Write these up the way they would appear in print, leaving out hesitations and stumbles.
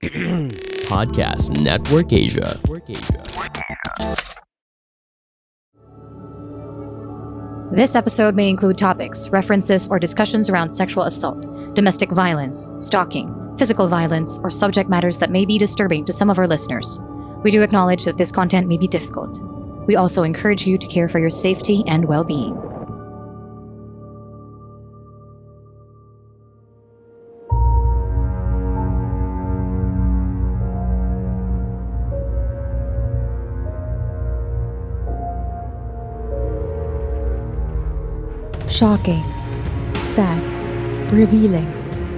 Podcast Network Asia. This episode may include topics, references, or discussions around sexual assault, domestic violence, stalking, physical violence, or subject matters that may be disturbing to some of our listeners. We do acknowledge that this content may be difficult. We also encourage you to care for your safety and well-being. Shocking, sad, revealing,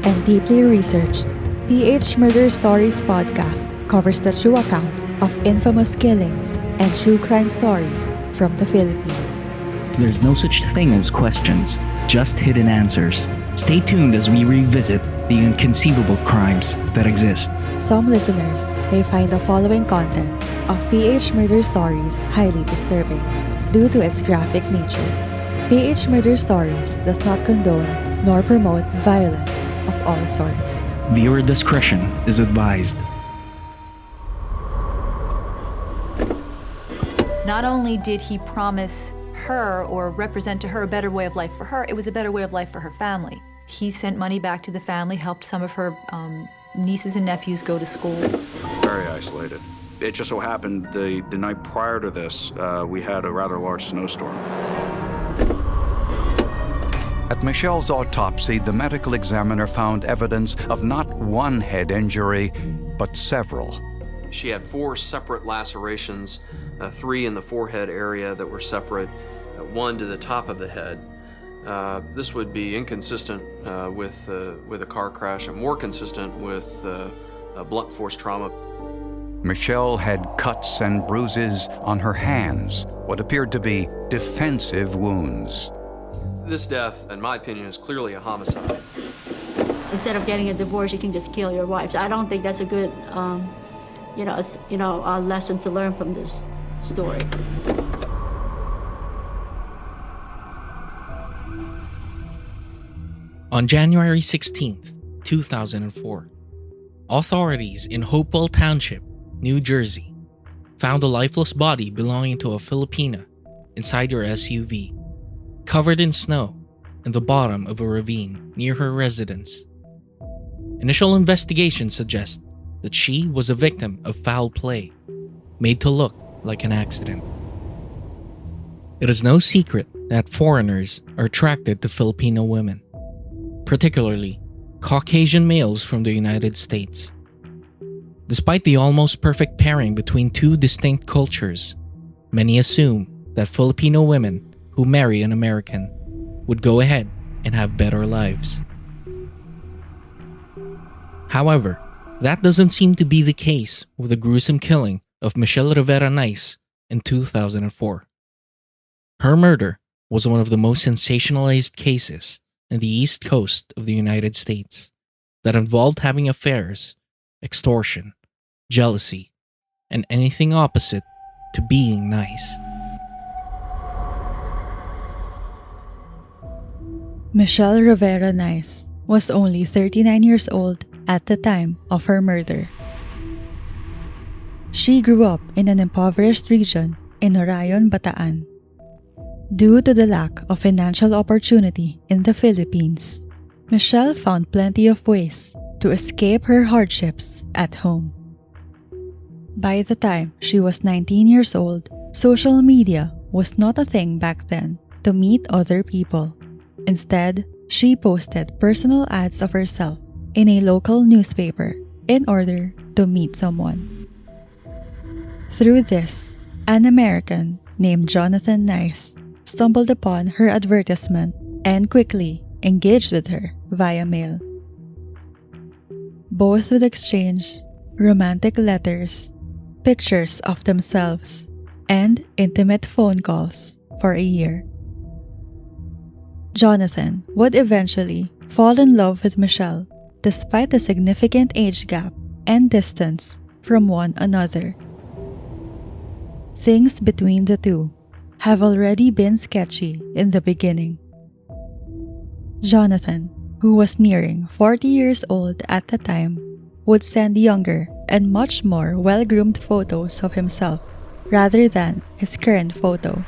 and deeply researched, PH Murder Stories podcast covers the true account of infamous killings and true crime stories from the Philippines. There's no such thing as questions, just hidden answers. Stay tuned as we revisit the inconceivable crimes that exist. Some listeners may find the following content of PH Murder Stories highly disturbing due to its graphic nature. PH Murder Stories does not condone nor promote violence of all sorts. Viewer discretion is advised. Not only did he promise her or represent to her a better way of life for her, it was a better way of life for her family. He sent money back to the family, helped some of her nieces and nephews go to school. Very isolated. It just so happened the night prior to this, we had a rather large snowstorm. At Michelle's autopsy, the medical examiner found evidence of not one head injury, but several. She had 4 separate lacerations, 3 in the forehead area that were separate, 1 to the top of the head. This would be inconsistent with a car crash and more consistent with a blunt force trauma. Michelle had cuts and bruises on her hands, what appeared to be defensive wounds. This death, in my opinion, is clearly a homicide. Instead of getting a divorce, you can just kill your wife. So I don't think that's a good, a lesson to learn from this story. On January 16th, 2004, authorities in Hopewell Township, New Jersey, found a lifeless body belonging to a Filipina inside her SUV, covered in snow in the bottom of a ravine near her residence. Initial investigations suggest that she was a victim of foul play, made to look like an accident. It is no secret that foreigners are attracted to Filipino women, particularly Caucasian males from the United States. Despite the almost perfect pairing between two distinct cultures, many assume that Filipino women who marry an American would go ahead and have better lives. However, that doesn't seem to be the case with the gruesome killing of Michelle Rivera Nyce in 2004. Her murder was one of the most sensationalized cases in the East Coast of the United States that involved having affairs, extortion, jealousy, and anything opposite to being nice. Michelle Rivera Nyce was only 39 years old at the time of her murder. She grew up in an impoverished region in Orayon, Bataan. Due to the lack of financial opportunity in the Philippines, Michelle found plenty of ways to escape her hardships at home. By the time she was 19 years old, social media was not a thing back then to meet other people. Instead, she posted personal ads of herself in a local newspaper in order to meet someone. Through this, an American named Jonathan Nyce stumbled upon her advertisement and quickly engaged with her via mail. Both would exchange romantic letters, pictures of themselves, and intimate phone calls for a year. Jonathan would eventually fall in love with Michelle despite the significant age gap and distance from one another. Things between the two have already been sketchy in the beginning. Jonathan, who was nearing 40 years old at the time, would send younger and much more well-groomed photos of himself rather than his current photo,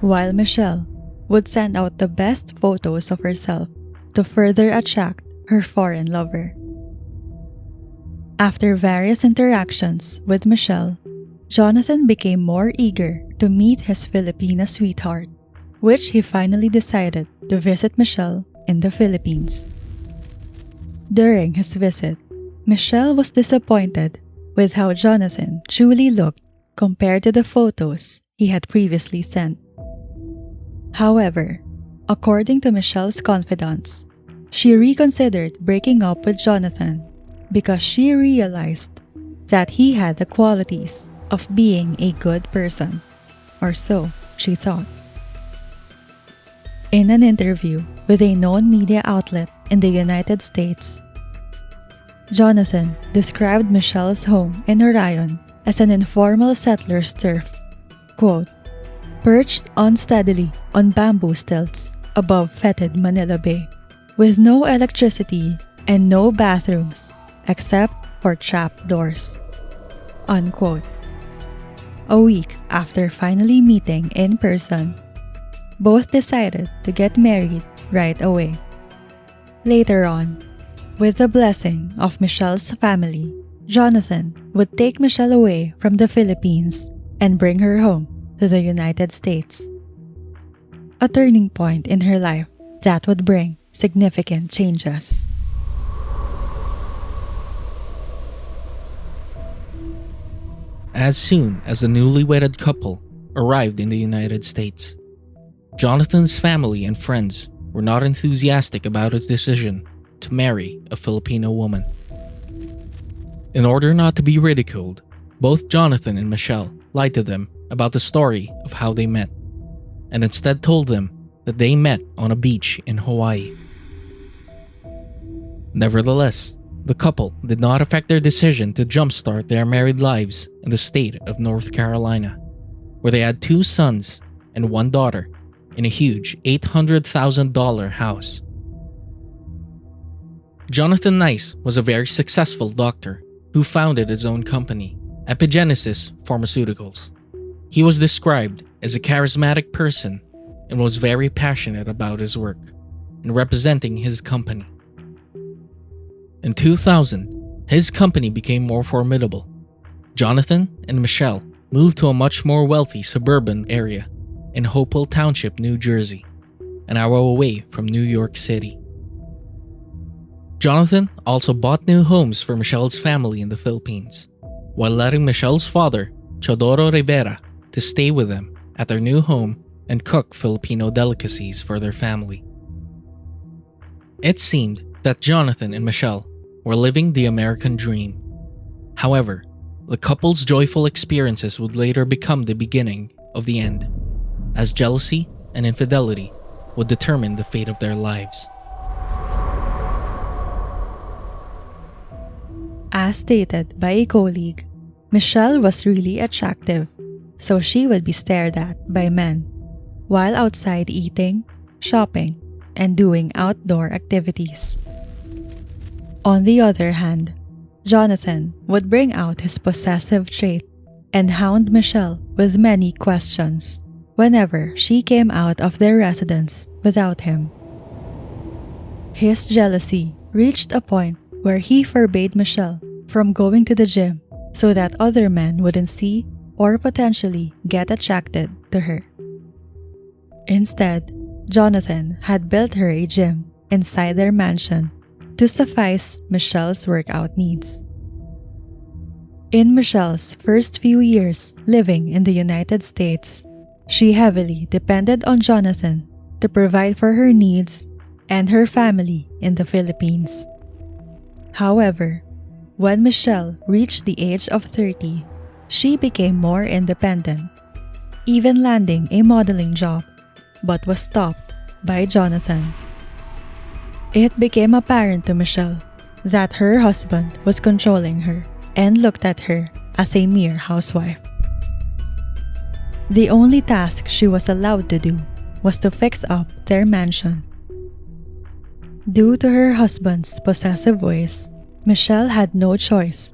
while Michelle would send out the best photos of herself to further attract her foreign lover. After various interactions with Michelle, Jonathan became more eager to meet his Filipina sweetheart, which he finally decided to visit Michelle in the Philippines. During his visit, Michelle was disappointed with how Jonathan truly looked compared to the photos he had previously sent. However, according to Michelle's confidants, she reconsidered breaking up with Jonathan because she realized that he had the qualities of being a good person, or so she thought. In an interview with a known media outlet in the United States, Jonathan described Michelle's home in Orion as an informal settler's turf, quote, perched unsteadily on bamboo stilts above fetid Manila Bay, with no electricity and no bathrooms except for trap doors, unquote. A week after finally meeting in person, both decided to get married right away. Later on, with the blessing of Michelle's family, Jonathan would take Michelle away from the Philippines and bring her home to the United States. A turning point in her life that would bring significant changes. As soon as the newly wedded couple arrived in the United States, Jonathan's family and friends were not enthusiastic about his decision to marry a Filipino woman. In order not to be ridiculed, both Jonathan and Michelle lied to them about the story of how they met, and instead told them that they met on a beach in Hawaii. Nevertheless, the couple did not affect their decision to jumpstart their married lives in the state of North Carolina, where they had 2 sons and 1 daughter in a huge $800,000 house. Jonathan Nyce was a very successful doctor who founded his own company, Epigenesis Pharmaceuticals. He was described as a charismatic person and was very passionate about his work and representing his company. In 2000, his company became more formidable. Jonathan and Michelle moved to a much more wealthy suburban area in Hopewell Township, New Jersey, an hour away from New York City. Jonathan also bought new homes for Michelle's family in the Philippines, while letting Michelle's father, Teodoro Rivera, to stay with them at their new home and cook Filipino delicacies for their family. It seemed that Jonathan and Michelle were living the American dream. However, the couple's joyful experiences would later become the beginning of the end, as jealousy and infidelity would determine the fate of their lives. As stated by a colleague, Michelle was really attractive, so she would be stared at by men, while outside eating, shopping, and doing outdoor activities. On the other hand, Jonathan would bring out his possessive trait and hound Michelle with many questions whenever she came out of their residence without him. His jealousy reached a point where he forbade Michelle from going to the gym so that other men wouldn't see or potentially get attracted to her. Instead, Jonathan had built her a gym inside their mansion to suffice Michelle's workout needs. In Michelle's first few years living in the United States, she heavily depended on Jonathan to provide for her needs and her family in the Philippines. However, when Michelle reached the age of 30, she became more independent, even landing a modeling job, but was stopped by Jonathan. It became apparent to Michelle that her husband was controlling her and looked at her as a mere housewife. The only task she was allowed to do was to fix up their mansion. Due to her husband's possessive ways, Michelle had no choice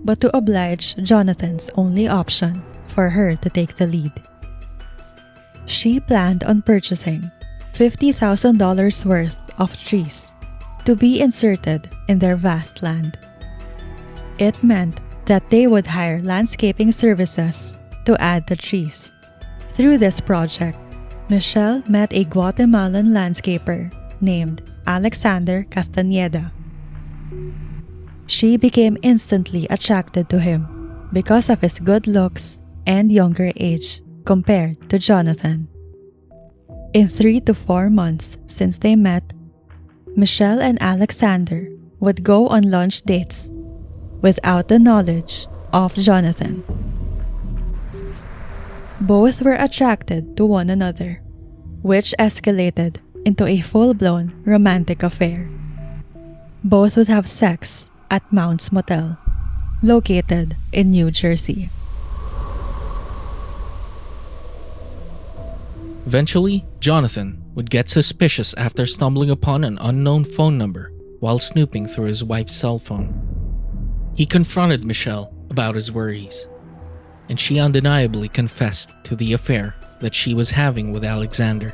but to oblige Jonathan's only option for her to take the lead. She planned on purchasing $50,000 worth of trees to be inserted in their vast land. It meant that they would hire landscaping services to add the trees. Through this project, Michelle met a Guatemalan landscaper named Alexander Castañeda. She became instantly attracted to him because of his good looks and younger age compared to Jonathan. In 3 to 4 months since they met, Michelle and Alexander would go on lunch dates without the knowledge of Jonathan. Both were attracted to one another, which escalated into a full-blown romantic affair. Both would have sex at Mount's Motel, located in New Jersey. Eventually, Jonathan would get suspicious after stumbling upon an unknown phone number while snooping through his wife's cell phone. He confronted Michelle about his worries, and she undeniably confessed to the affair that she was having with Alexander.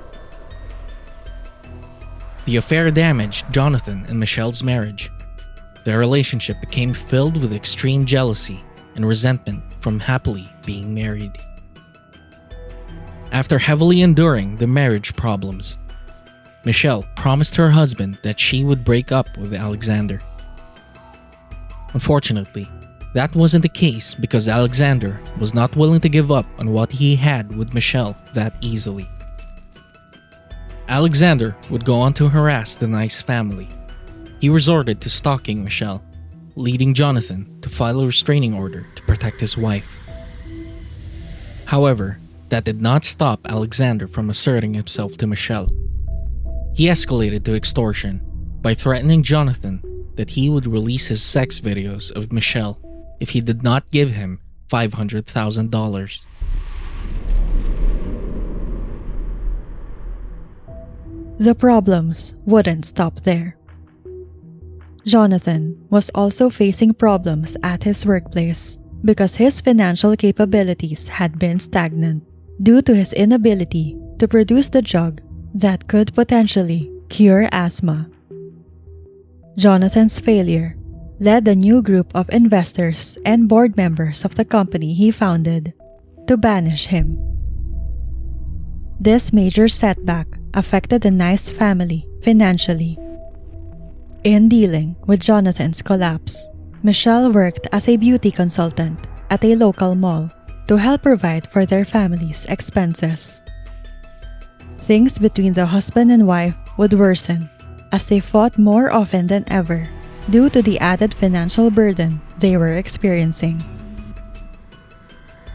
The affair damaged Jonathan and Michelle's marriage. Their relationship became filled with extreme jealousy and resentment from happily being married. After heavily enduring the marriage problems, Michelle promised her husband that she would break up with Alexander. Unfortunately, that wasn't the case because Alexander was not willing to give up on what he had with Michelle that easily. Alexander would go on to harass the Nyce family. He resorted to stalking Michelle, leading Jonathan to file a restraining order to protect his wife. However, that did not stop Alexander from asserting himself to Michelle. He escalated to extortion by threatening Jonathan that he would release his sex videos of Michelle if he did not give him $500,000. The problems wouldn't stop there. Jonathan was also facing problems at his workplace because his financial capabilities had been stagnant due to his inability to produce the drug that could potentially cure asthma. Jonathan's failure led a new group of investors and board members of the company he founded to banish him. This major setback affected the Nyce family financially. In dealing with Jonathan's collapse, Michelle worked as a beauty consultant at a local mall to help provide for their family's expenses. Things between the husband and wife would worsen as they fought more often than ever due to the added financial burden they were experiencing.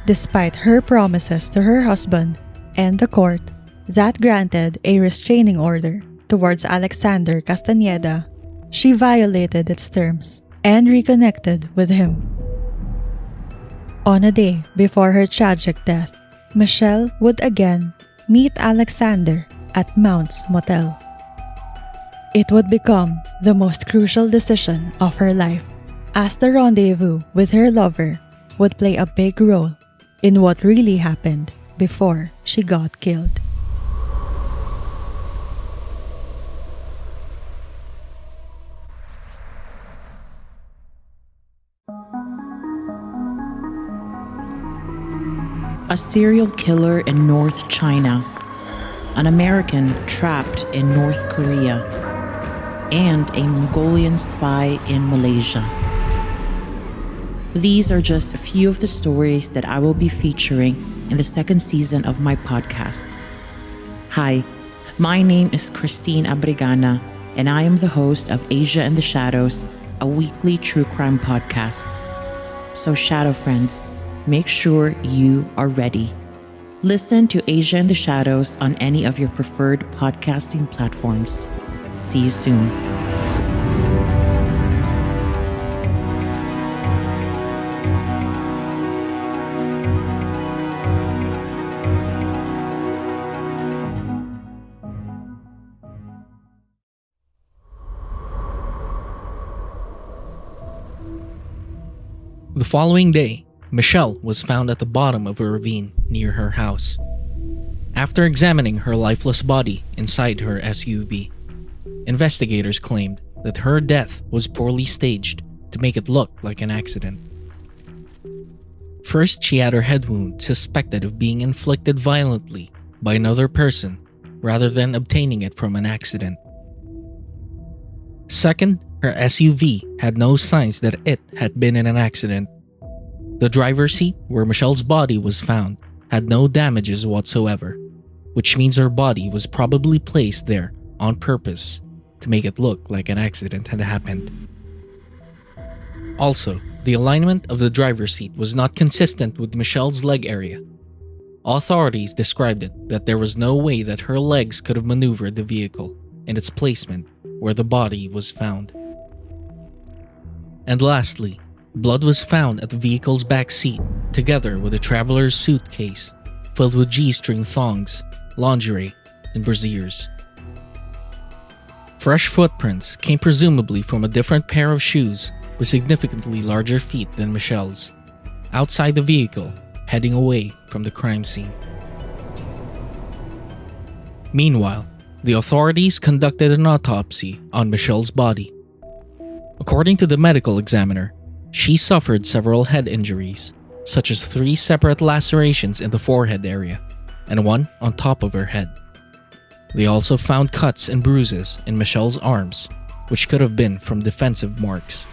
Despite her promises to her husband and the court that granted a restraining order towards Alexander Castañeda, she violated its terms and reconnected with him. On a day before her tragic death, Michelle would again meet Alexander at Mount's Motel. It would become the most crucial decision of her life, as the rendezvous with her lover would play a big role in what really happened before she got killed. A serial killer in North China, an American trapped in North Korea, and a Mongolian spy in Malaysia. These are just a few of the stories that I will be featuring in the second season of my podcast. Hi, my name is Christine Abrigana, and I am the host of Asia in the Shadows, a weekly true crime podcast. So, Shadow Friends, make sure you are ready. Listen to Asia in the Shadows on any of your preferred podcasting platforms. See you soon. The following day, Michelle was found at the bottom of a ravine near her house. After examining her lifeless body inside her SUV, investigators claimed that her death was poorly staged to make it look like an accident. First, she had her head wound suspected of being inflicted violently by another person rather than obtaining it from an accident. Second, her SUV had no signs that it had been in an accident. The driver's seat, where Michelle's body was found, had no damages whatsoever, which means her body was probably placed there on purpose to make it look like an accident had happened. Also, the alignment of the driver's seat was not consistent with Michelle's leg area. Authorities described it that there was no way that her legs could have maneuvered the vehicle in its placement where the body was found. And lastly, blood was found at the vehicle's back seat, together with a traveler's suitcase filled with G-string thongs, lingerie, and brasiers. Fresh footprints came presumably from a different pair of shoes with significantly larger feet than Michelle's, outside the vehicle, heading away from the crime scene. Meanwhile, the authorities conducted an autopsy on Michelle's body. According to the medical examiner, she suffered several head injuries, such as 3 separate lacerations in the forehead area and 1 on top of her head. They also found cuts and bruises in Michelle's arms, which could have been from defensive marks.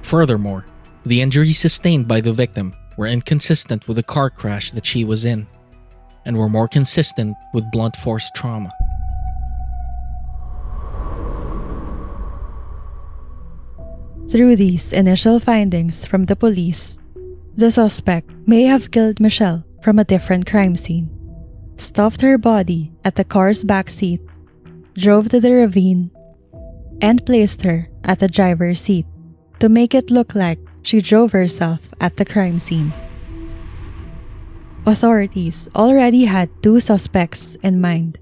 Furthermore, the injuries sustained by the victim were inconsistent with the car crash that she was in, and were more consistent with blunt force trauma. Through these initial findings from the police, the suspect may have killed Michelle from a different crime scene, stuffed her body at the car's backseat, drove to the ravine, and placed her at the driver's seat to make it look like she drove herself at the crime scene. Authorities already had 2 suspects in mind: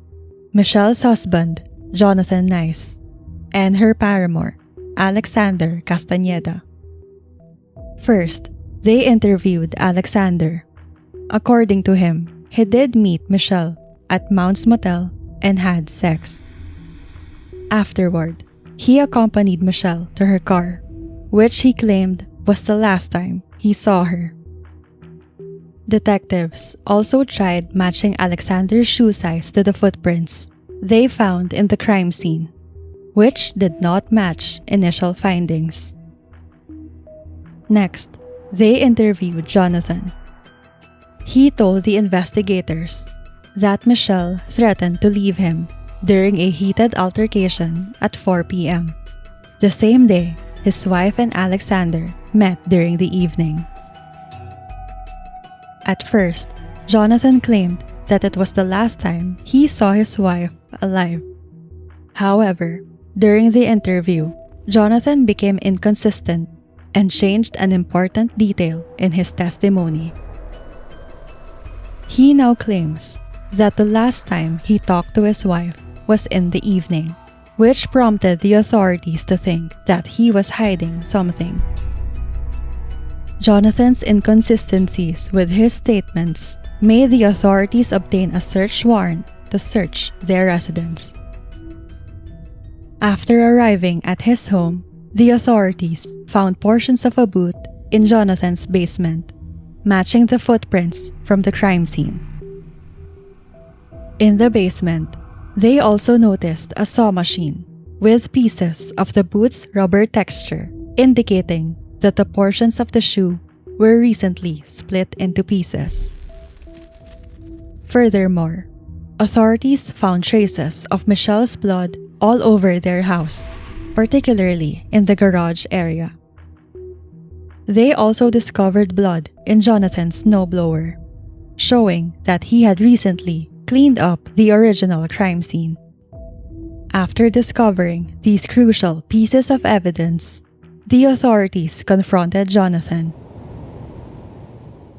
Michelle's husband, Jonathan Nyce, and her paramour, Alexander Castañeda. First, they interviewed Alexander. According to him, he did meet Michelle at Mount's Motel and had sex. Afterward, he accompanied Michelle to her car, which he claimed was the last time he saw her. Detectives also tried matching Alexander's shoe size to the footprints they found in the crime scene, which did not match initial findings. Next, they interviewed Jonathan. He told the investigators that Michelle threatened to leave him during a heated altercation at 4 p.m., the same day his wife and Alexander met during the evening. At first, Jonathan claimed that it was the last time he saw his wife alive. However, during the interview, Jonathan became inconsistent and changed an important detail in his testimony. He now claims that the last time he talked to his wife was in the evening, which prompted the authorities to think that he was hiding something. Jonathan's inconsistencies with his statements made the authorities obtain a search warrant to search their residence. After arriving at his home, the authorities found portions of a boot in Jonathan's basement, matching the footprints from the crime scene. In the basement, they also noticed a saw machine with pieces of the boot's rubber texture, indicating that the portions of the shoe were recently split into pieces. Furthermore, authorities found traces of Michelle's blood all over their house, particularly in the garage area. They also discovered blood in Jonathan's snowblower, showing that he had recently cleaned up the original crime scene. After discovering these crucial pieces of evidence, the authorities confronted Jonathan.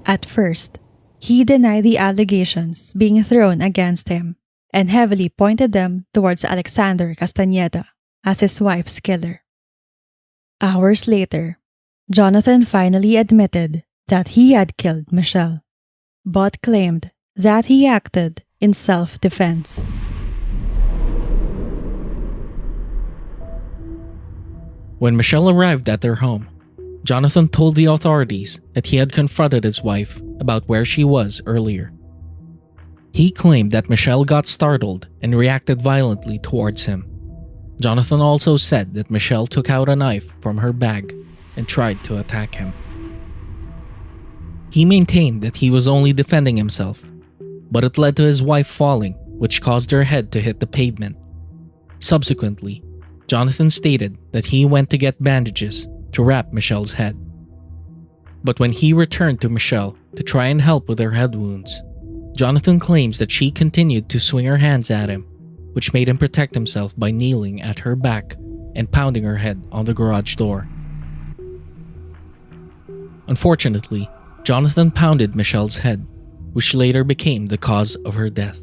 At first, he denied the allegations being thrown against him and heavily pointed them towards Alexander Castañeda as his wife's killer. Hours later, Jonathan finally admitted that he had killed Michelle, but claimed that he acted in self-defense. When Michelle arrived at their home, Jonathan told the authorities that he had confronted his wife about where she was earlier. He claimed that Michelle got startled and reacted violently towards him. Jonathan also said that Michelle took out a knife from her bag and tried to attack him. He maintained that he was only defending himself, but it led to his wife falling, which caused her head to hit the pavement. Subsequently, Jonathan stated that he went to get bandages to wrap Michelle's head. But when he returned to Michelle to try and help with her head wounds, Jonathan claims that she continued to swing her hands at him, which made him protect himself by kneeling at her back and pounding her head on the garage door. Unfortunately, Jonathan pounded Michelle's head, which later became the cause of her death.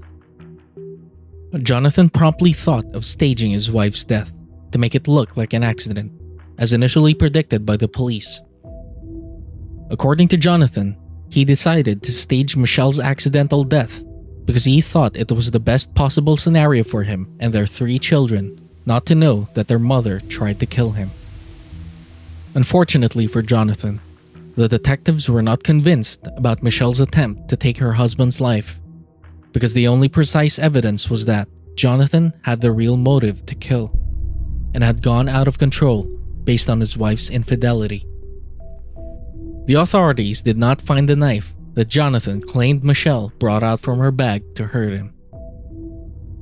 Jonathan promptly thought of staging his wife's death to make it look like an accident, as initially predicted by the police. According to Jonathan, he decided to stage Michelle's accidental death because he thought it was the best possible scenario for him and their 3 children not to know that their mother tried to kill him. Unfortunately for Jonathan, the detectives were not convinced about Michelle's attempt to take her husband's life because the only precise evidence was that Jonathan had the real motive to kill and had gone out of control based on his wife's infidelity. The authorities did not find the knife that Jonathan claimed Michelle brought out from her bag to hurt him.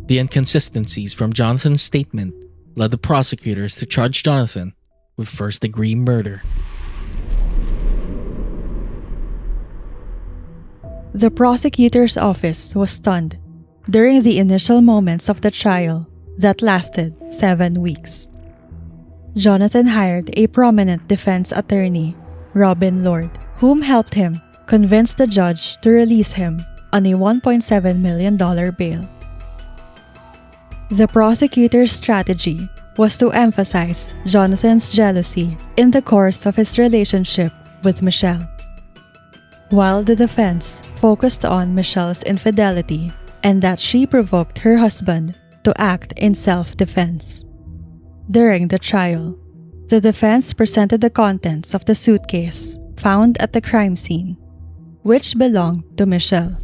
The inconsistencies from Jonathan's statement led the prosecutors to charge Jonathan with first-degree murder. The prosecutor's office was stunned during the initial moments of the trial that lasted 7 weeks. Jonathan hired a prominent defense attorney, Robin Lord, whom helped him convince the judge to release him on a $1.7 million bail. The prosecutor's strategy was to emphasize Jonathan's jealousy in the course of his relationship with Michelle, while the defense focused on Michelle's infidelity and that she provoked her husband to act in self-defense. During the trial, the defense presented the contents of the suitcase found at the crime scene, which belonged to Michelle.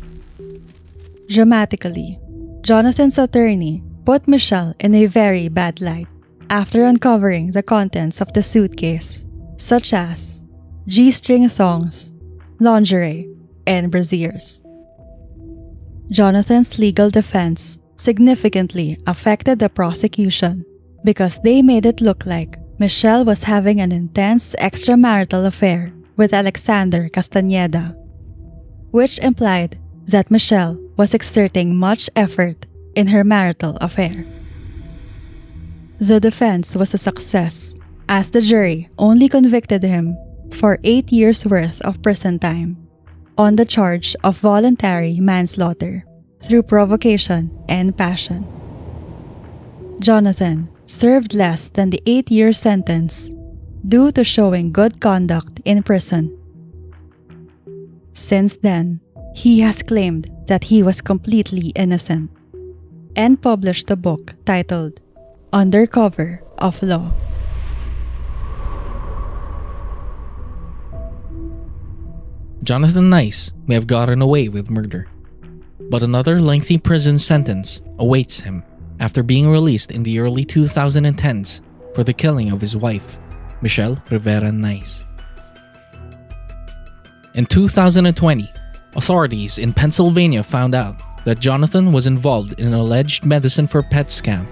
Dramatically, Jonathan's attorney put Michelle in a very bad light after uncovering the contents of the suitcase, such as G-string thongs, lingerie, and brasiers. Jonathan's legal defense significantly affected the prosecution because they made it look like Michelle was having an intense extramarital affair with Alexander Castañeda, which implied that Michelle was exerting much effort in her marital affair. The defense was a success, as the jury only convicted him for 8 years' worth of prison time on the charge of voluntary manslaughter through provocation and passion. Jonathan served less than the 8-year sentence due to showing good conduct in prison. Since then, he has claimed that he was completely innocent and published a book titled Under Cover of Law. Jonathan Nyce may have gotten away with murder, but another lengthy prison sentence awaits him after being released in the early 2010s for the killing of his wife, Michelle Rivera Nyce. In 2020, authorities in Pennsylvania found out that Jonathan was involved in an alleged medicine for pets scam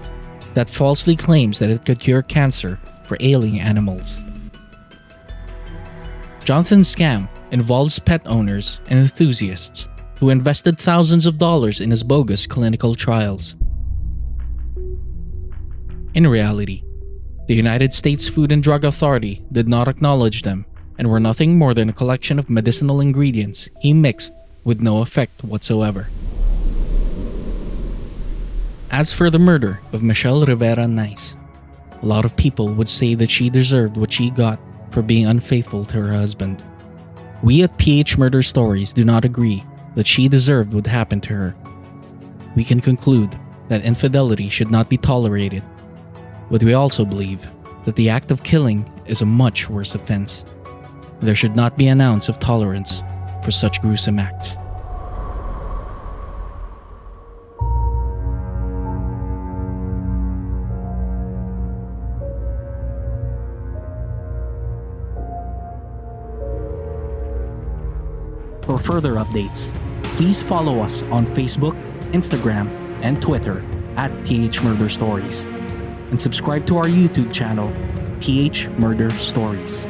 that falsely claims that it could cure cancer for ailing animals. Jonathan's scam involves pet owners and enthusiasts who invested thousands of dollars in his bogus clinical trials. In reality, the United States Food and Drug Authority did not acknowledge them and were nothing more than a collection of medicinal ingredients he mixed with no effect whatsoever. As for the murder of Michelle Rivera Nyce, a lot of people would say that she deserved what she got for being unfaithful to her husband. We at PH Murder Stories do not agree that she deserved what happened to her. We can conclude that infidelity should not be tolerated, but we also believe that the act of killing is a much worse offense. There should not be an ounce of tolerance for such gruesome acts. For further updates, please follow us on Facebook, Instagram, and Twitter at PH Murder Stories, and subscribe to our YouTube channel, PH Murder Stories.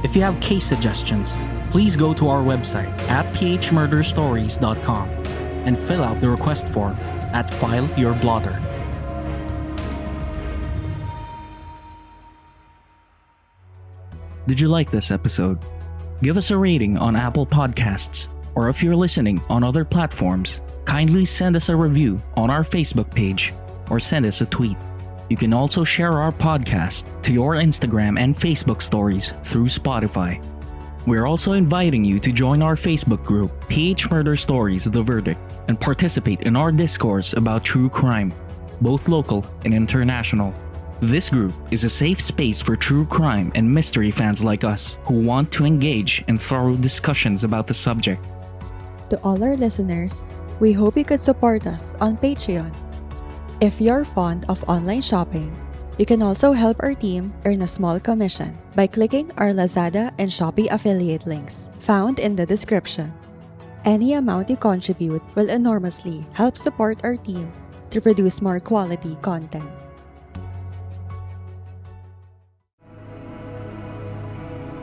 If you have case suggestions, please go to our website at phmurderstories.com and fill out the request form at File Your Blotter. Did you like this episode? Give us a rating on Apple Podcasts, or if you're listening on other platforms, kindly send us a review on our Facebook page or send us a tweet. You can also share our podcast to your Instagram and Facebook stories through Spotify. We're also inviting you to join our Facebook group, PH Murder Stories The Verdict, and participate in our discourse about true crime, both local and international. This group is a safe space for true crime and mystery fans like us who want to engage in thorough discussions about the subject. To all our listeners, we hope you could support us on Patreon. If you're fond of online shopping, you can also help our team earn a small commission by clicking our Lazada and Shopee affiliate links found in the description. Any amount you contribute will enormously help support our team to produce more quality content.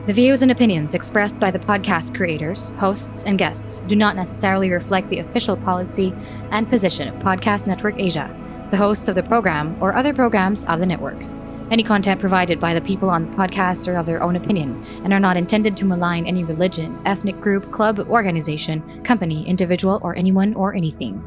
The views and opinions expressed by the podcast creators, hosts, and guests do not necessarily reflect the official policy and position of Podcast Network Asia, the hosts of the program, or other programs of the network. Any content provided by the people on the podcast are of their own opinion and are not intended to malign any religion, ethnic group, club, organization, company, individual, or anyone or anything.